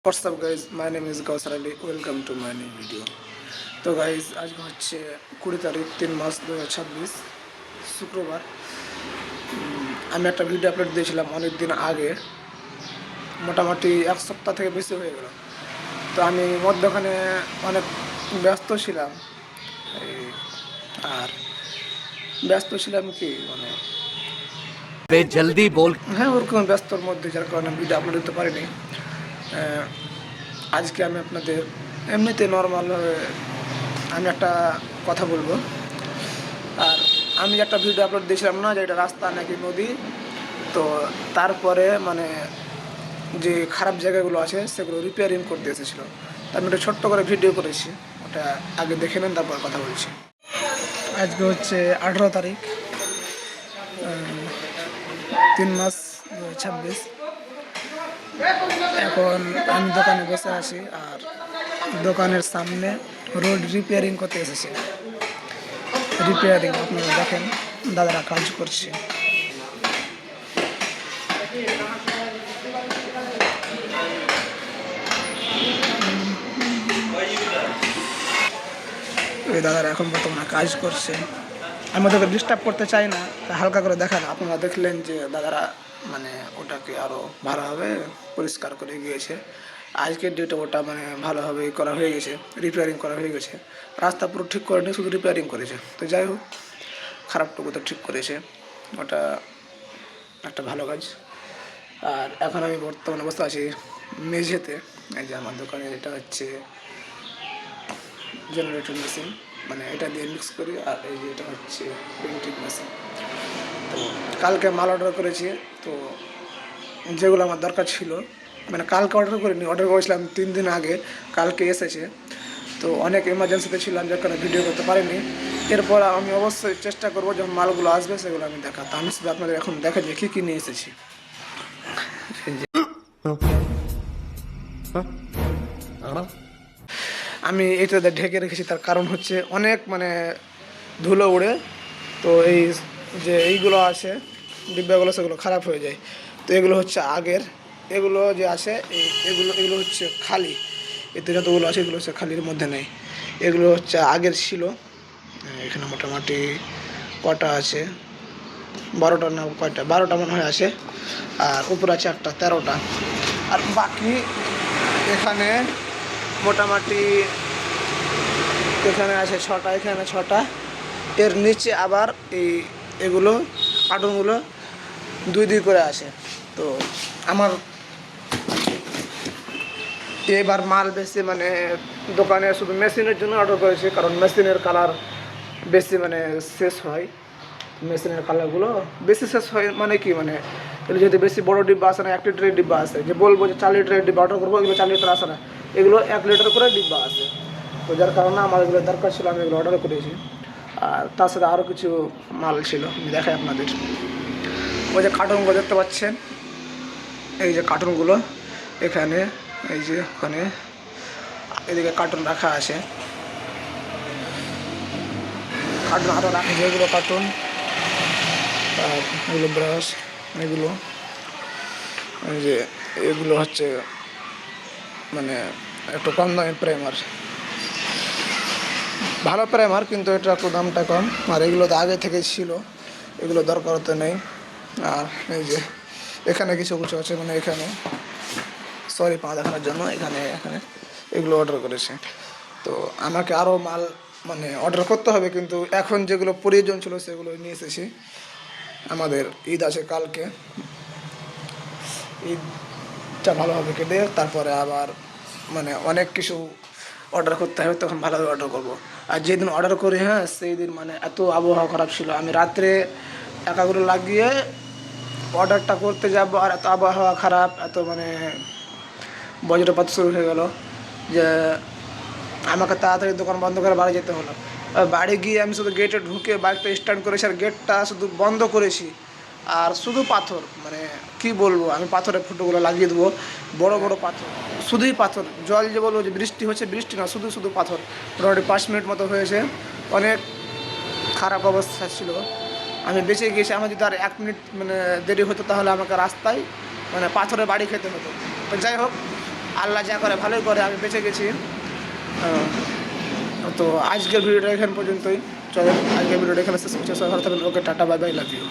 What's up guys, my name is Kausar Ali, welcome to my new video. তো guys আজকে হচ্ছে 20 তারিখ 3 মাস 2026 শুক্রবার। আমি একটা ভিডিও আপলোড দিয়েছিলাম অনেক দিন আগে, মোটামুটি এক সপ্তাহ থেকে বেশি হয়ে গেল। তো আমি মধ্যখানে অনেক ব্যস্ত ছিলাম, আর ব্যস্ত ছিলাম কি মানে জলদি বল। হ্যাঁ, ওরকম ব্যস্তর মধ্যে, যার কারণে ভিডিও আপলোড দিতে পারিনি। আজকে আমি আপনাদের এমনিতে নর্মালভাবে আমি একটা কথা বলবো। আর আমি একটা ভিডিও আপলোড দিয়েছিলাম না যে এটা রাস্তা নাকি নদী, তো তারপরে মানে যে খারাপ জায়গাগুলো আছে সেগুলো রিপেয়ারিং করতে এসেছিলো। আমি একটা ছোট্ট করে ভিডিও করেছি, ওটা আগে দেখে নেন, তারপর কথা বলছি। আজকে হচ্ছে 18 তারিখ 3 মাস 2026। এখন আমি দোকানে বসে আছি, আর দোকানের সামনে রোড রিপেয়ারিং করতে এসেছি। রিপেয়ারিং আপনারা দেখেন, দাদারা কাজ করছে। এই দাদারা এখন বর্তমানে কাজ করছে। আমি ওদেরকে ডিস্টার্ব করতে চাই না, হালকা করে দেখান। আপনারা দেখলেন যে দাদারা মানে ওটাকে আরও ভালোভাবে পরিষ্কার করে গিয়েছে। আজকের ডেটে ওটা মানে ভালোভাবে করা হয়ে গেছে, রিপেয়ারিং করা হয়ে গেছে। রাস্তা পুরো ঠিক করেনি, শুধু রিপেয়ারিং করেছে। তো যাই হোক, খারাপটুকু তো ঠিক করেছে, ওটা একটা ভালো কাজ। আর এখন আমি বর্তমানে বসে আছি মেঝেতে। এই যে আমার দোকানে এটা হচ্ছে জেনারেটর মেশিন, মানে এটা দিয়ে মিক্স করি। আর এই যে এটা হচ্ছে প্রিন্টিং মেশিন। তো কালকে মাল অর্ডার করেছি, তো যেগুলো আমার দরকার ছিল, মানে কালকে অর্ডার করিনি, অর্ডার করেছিলাম 3 দিন আগে, কালকে এসেছে। তো অনেক এমার্জেন্সিতে ছিলাম, যার কারণে ভিডিও করতে পারিনি। এরপর আমি অবশ্যই চেষ্টা করবো যখন মালগুলো আসবে সেগুলো আমি দেখাতে। আমি শুধু আপনাদের এখন দেখা যে কী কী নিয়ে এসেছি। আমি এইটাতে ঢেকে রেখেছি, তার কারণ হচ্ছে অনেক মানে ধুলো উড়ে, তো এই যে এইগুলো আছে ডিব্বাগুলো সেগুলো খারাপ হয়ে যায়। তো এগুলো হচ্ছে আগের, এগুলো যে আছে এগুলো হচ্ছে খালি। এতে যতগুলো আছে এগুলো হচ্ছে খালির মধ্যে নেই, এগুলো হচ্ছে আগের ছিল। এখানে মোটামুটি কটা আছে, 12টা না কয়টা, 12টা মনে হয় আছে। আর উপরে আছে একটা, 13টা। আর বাকি এখানে মোটামুটি এখানে আছে 6টা, এখানে 6টা। এর নিচে আবার এগুলো কার্টুনগুলো 2 করে আছে। তো আমার এবার মাল বেশি মানে দোকানে শুধু মেশিনের জন্য অর্ডার করেছি, কারণ মেশিনের কালার বেশি মানে শেষ হয়। মেশিনের কালারগুলো বেশি শেষ হয় মানে কি, মানে এগুলো যদি বেশি বড়ো ডিব্বা আসে না, 1 লিটারের ডিব্বা আসে, যে বলবো যে 4 লিটারের ডিব্বা অর্ডার করবো, এগুলো 4 লিটার আসে না, এগুলো 1 লিটার করে ডিব্বা আসে। তো যার কারণে আমার এগুলো দরকার ছিল, আমি এগুলো অর্ডার করেছি। আর তার সাথে আরও কিছু মাল ছিল, আমি দেখাই আপনাদের। ওই যে কার্টুনগুলো দেখতে পাচ্ছেন, এই যে কার্টুনগুলো এখানে, এই যে ওখানে এদিকে কার্টুন রাখা আছে। কার্টুন আরও রাখা, যেগুলো কার্টুন, আর এগুলো ব্রাশ, এগুলো এই যে এগুলো হচ্ছে মানে একটু কম দামি প্রাইমার, ভালো প্রাইমার, কিন্তু এটা একটু দামটা কম। আর এগুলো তো আগে থেকে ছিল, এগুলো দরকার তো নেই। আর এই যে এখানে কিছু কিছু আছে, মানে এখানে সরি পা দেখানোর জন্য এখানে এখানে এগুলো অর্ডার করেছে। তো আমাকে আরও মাল মানে অর্ডার করতে হবে, কিন্তু এখন যেগুলো প্রয়োজন ছিল সেগুলো নিয়ে এসেছি। আমাদের ঈদ আছে কালকে, ঈদটা ভালোভাবে কেটে তারপরে আবার মানে অনেক কিছু অর্ডার করতে হবে, তখন ভালোভাবে অর্ডার করব। আর যেদিন অর্ডার করি, হ্যাঁ সেই দিন মানে এত আবহাওয়া খারাপ ছিল, আমি রাত্রে একাগুলো লাগিয়ে অর্ডারটা করতে যাব, আর এত আবহাওয়া খারাপ, এত মানে বজ্রপাত শুরু হয়ে গেল যে আমাকে তাড়াতাড়ি দোকান বন্ধ করে বাড়ি যেতে হলো। বাড়ি গিয়ে আমি শুধু গেটে ঢুকে বাইকটা স্টার্ট করেছি, আর গেটটা শুধু বন্ধ করেছি, আর শুধু পাথর, মানে কি বলবো, আমি পাথরের ফুটোগুলো লাগিয়ে দেবো, বড় বড় পাথর, শুধুই পাথর। জল যে বলবো যে বৃষ্টি হচ্ছে, বৃষ্টি না, শুধু শুধু পাথর। মোটামুটি 5 মিনিট মতো হয়েছে, অনেক খারাপ অবস্থা ছিল। আমি বেঁচে গিয়েছি। আমার যদি আর 1 মিনিট মানে দেরি হতো, তাহলে আমাকে রাস্তায় মানে পাথরে বাড়ি খেতে হতো। তো যাই হোক, আল্লাহ যা করে ভালোই করে, আমি বেঁচে গেছি। তো আজকের ভিডিওটা এখান পর্যন্তই। চলো আজকের ভিডিওটা এখানে শেষ করছি। সবাই ভালো থাকবেন। Okay, ta-ta, bye bye, love you.